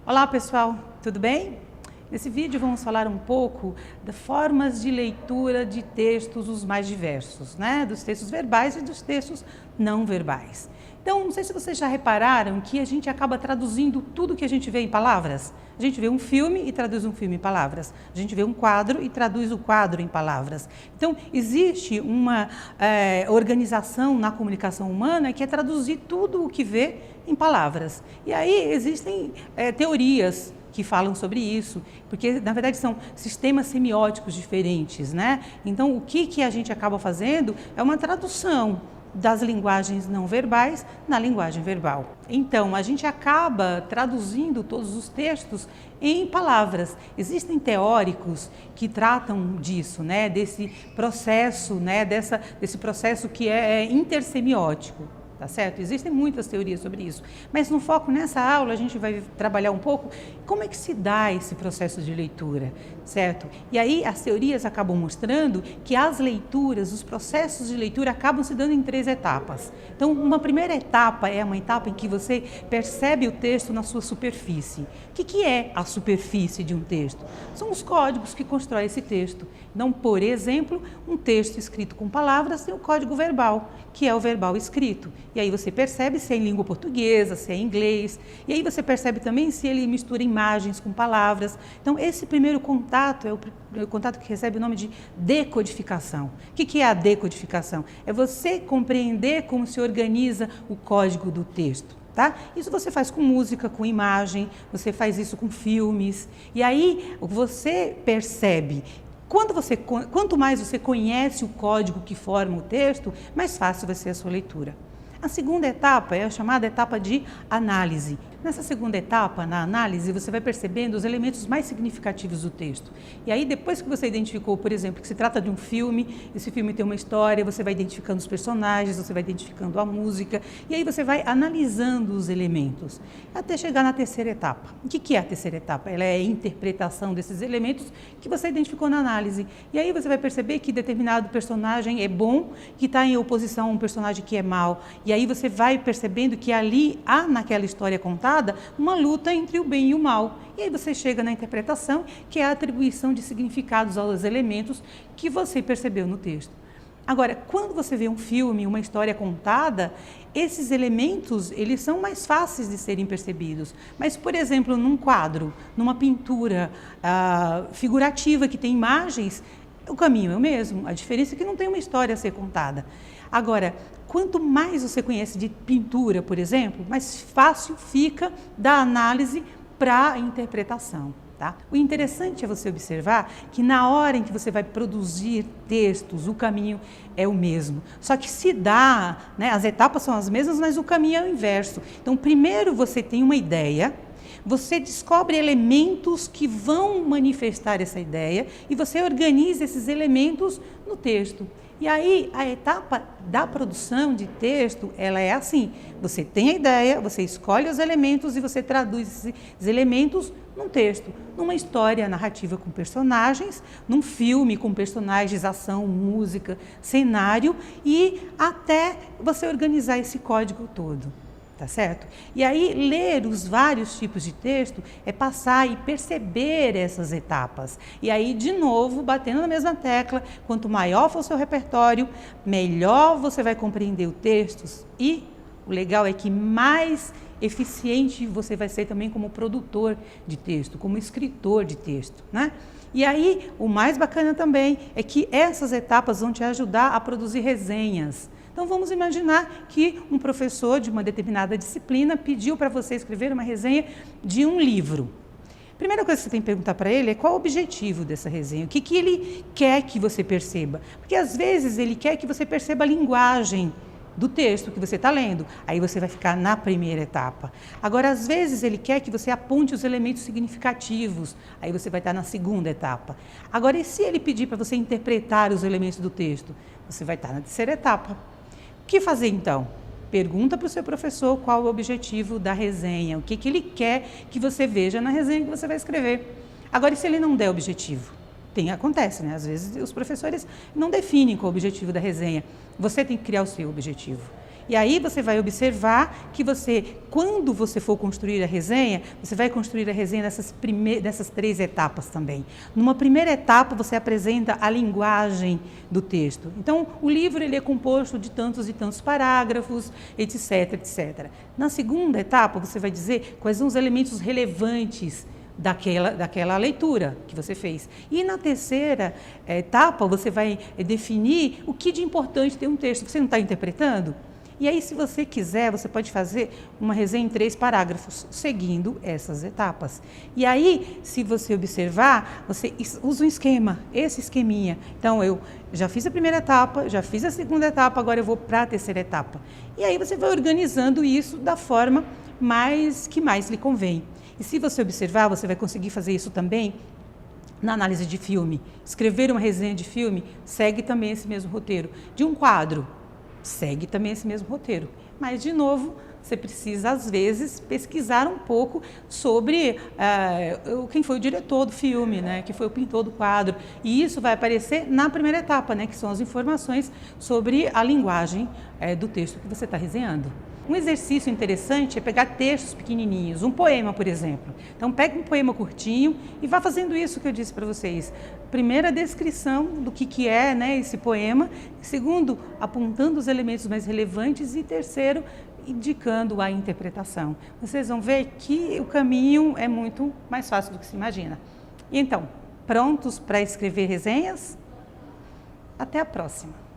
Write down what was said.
Olá pessoal, tudo bem? Nesse vídeo vamos falar um pouco das formas de leitura de textos os mais diversos, né? Dos textos verbais e dos textos não verbais. Então, não sei se vocês já repararam que a gente acaba traduzindo tudo que a gente vê em palavras. A gente vê um filme e traduz um filme em palavras. A gente vê um quadro e traduz o quadro em palavras. Então, existe uma organização na comunicação humana que é traduzir tudo o que vê em palavras. E aí existem teorias que falam sobre isso, porque na verdade são sistemas semióticos diferentes, né? Então, o que a gente acaba fazendo é uma tradução das linguagens não verbais na linguagem verbal. Então, a gente acaba traduzindo todos os textos em palavras. Existem teóricos que tratam disso, né? Desse processo, né? Desse processo que é intersemiótico. Tá certo? Existem muitas teorias sobre isso, mas no foco nessa aula a gente vai trabalhar um pouco como é que se dá esse processo de leitura, certo? E aí as teorias acabam mostrando que as leituras, os processos de leitura acabam se dando em 3 etapas. Então, uma primeira etapa é uma etapa em que você percebe o texto na sua superfície. O que é a superfície de um texto? São os códigos que constroem esse texto. Então, por exemplo, um texto escrito com palavras tem o código verbal, que é o verbal escrito. E aí você percebe se é em língua portuguesa, se é em inglês. E aí você percebe também se ele mistura imagens com palavras. Então, esse primeiro contato é o contato que recebe o nome de decodificação. O que é a decodificação? É você compreender como se organiza o código do texto. Tá? Isso você faz com música, com imagem, você faz isso com filmes. E aí você percebe. Quanto mais você conhece o código que forma o texto, mais fácil vai ser a sua leitura. A segunda etapa é a chamada etapa de análise. Nessa segunda etapa, na análise, você vai percebendo os elementos mais significativos do texto. E aí, depois que você identificou, por exemplo, que se trata de um filme, esse filme tem uma história, você vai identificando os personagens, você vai identificando a música, e aí você vai analisando os elementos, até chegar na terceira etapa. O que é a terceira etapa? Ela é a interpretação desses elementos que você identificou na análise. E aí você vai perceber que determinado personagem é bom, que está em oposição a um personagem que é mau. E aí você vai percebendo que ali há, naquela história contada, uma luta entre o bem e o mal. E aí você chega na interpretação, que é a atribuição de significados aos elementos que você percebeu no texto. Agora, quando você vê um filme, uma história contada, esses elementos, eles são mais fáceis de serem percebidos. Mas, por exemplo, num quadro, numa pintura figurativa que tem imagens, o caminho é o mesmo. A diferença é que não tem uma história a ser contada. Agora, quanto mais você conhece de pintura, por exemplo, mais fácil fica da análise para a interpretação. Tá? O interessante é você observar que na hora em que você vai produzir textos, o caminho é o mesmo. Só que se dá, né, as etapas são as mesmas, mas o caminho é o inverso. Então, primeiro você tem uma ideia, você descobre elementos que vão manifestar essa ideia e você organiza esses elementos no texto. E aí, a etapa da produção de texto, ela é assim, você tem a ideia, você escolhe os elementos e você traduz esses elementos num texto, numa história narrativa com personagens, num filme com personagens, ação, música, cenário e até você organizar esse código todo. Tá certo? E aí, ler os vários tipos de texto é passar e perceber essas etapas. E aí, de novo, batendo na mesma tecla, quanto maior for o seu repertório, melhor você vai compreender o texto e o legal é que mais eficiente você vai ser também como produtor de texto, como escritor de texto, né? E aí, o mais bacana também é que essas etapas vão te ajudar a produzir resenhas. Então, vamos imaginar que um professor de uma determinada disciplina pediu para você escrever uma resenha de um livro. A primeira coisa que você tem que perguntar para ele é qual o objetivo dessa resenha, o que ele quer que você perceba. Porque, às vezes, ele quer que você perceba a linguagem do texto que você está lendo. Aí você vai ficar na primeira etapa. Agora, às vezes, ele quer que você aponte os elementos significativos. Aí você vai estar na segunda etapa. Agora, e se ele pedir para você interpretar os elementos do texto? Você vai estar na terceira etapa. O que fazer então? Pergunta para o seu professor qual o objetivo da resenha, o que ele quer que você veja na resenha que você vai escrever. Agora, e se ele não der objetivo? Acontece, né? Às vezes os professores não definem qual é o objetivo da resenha. Você tem que criar o seu objetivo. E aí você vai observar que quando você for construir a resenha, você vai construir a resenha dessas 3 etapas também. Numa primeira etapa, você apresenta a linguagem do texto. Então, o livro ele é composto de tantos e tantos parágrafos, etc, etc. Na segunda etapa, você vai dizer quais são os elementos relevantes daquela leitura que você fez. E na terceira etapa, você vai definir o que de importante tem um texto. Você não está interpretando? E aí, se você quiser, você pode fazer uma resenha em 3 parágrafos, seguindo essas etapas. E aí, se você observar, você usa um esquema, esse esqueminha. Então, eu já fiz a primeira etapa, já fiz a segunda etapa, agora eu vou para a terceira etapa. E aí, você vai organizando isso da forma que mais lhe convém. E se você observar, você vai conseguir fazer isso também na análise de filme. Escrever uma resenha de filme segue também esse mesmo roteiro. De um quadro, segue também esse mesmo roteiro. Mas, de novo, você precisa, às vezes, pesquisar um pouco sobre quem foi o diretor do filme, né? Quem foi o pintor do quadro. E isso vai aparecer na primeira etapa, né? Que são as informações sobre a linguagem do texto que você está resenhando. Um exercício interessante é pegar textos pequenininhos, um poema, por exemplo. Então, pega um poema curtinho e vá fazendo isso que eu disse para vocês. Primeira, descrição do que é, né, esse poema. Segundo, apontando os elementos mais relevantes. E terceiro, indicando a interpretação. Vocês vão ver que o caminho é muito mais fácil do que se imagina. E então, prontos para escrever resenhas? Até a próxima!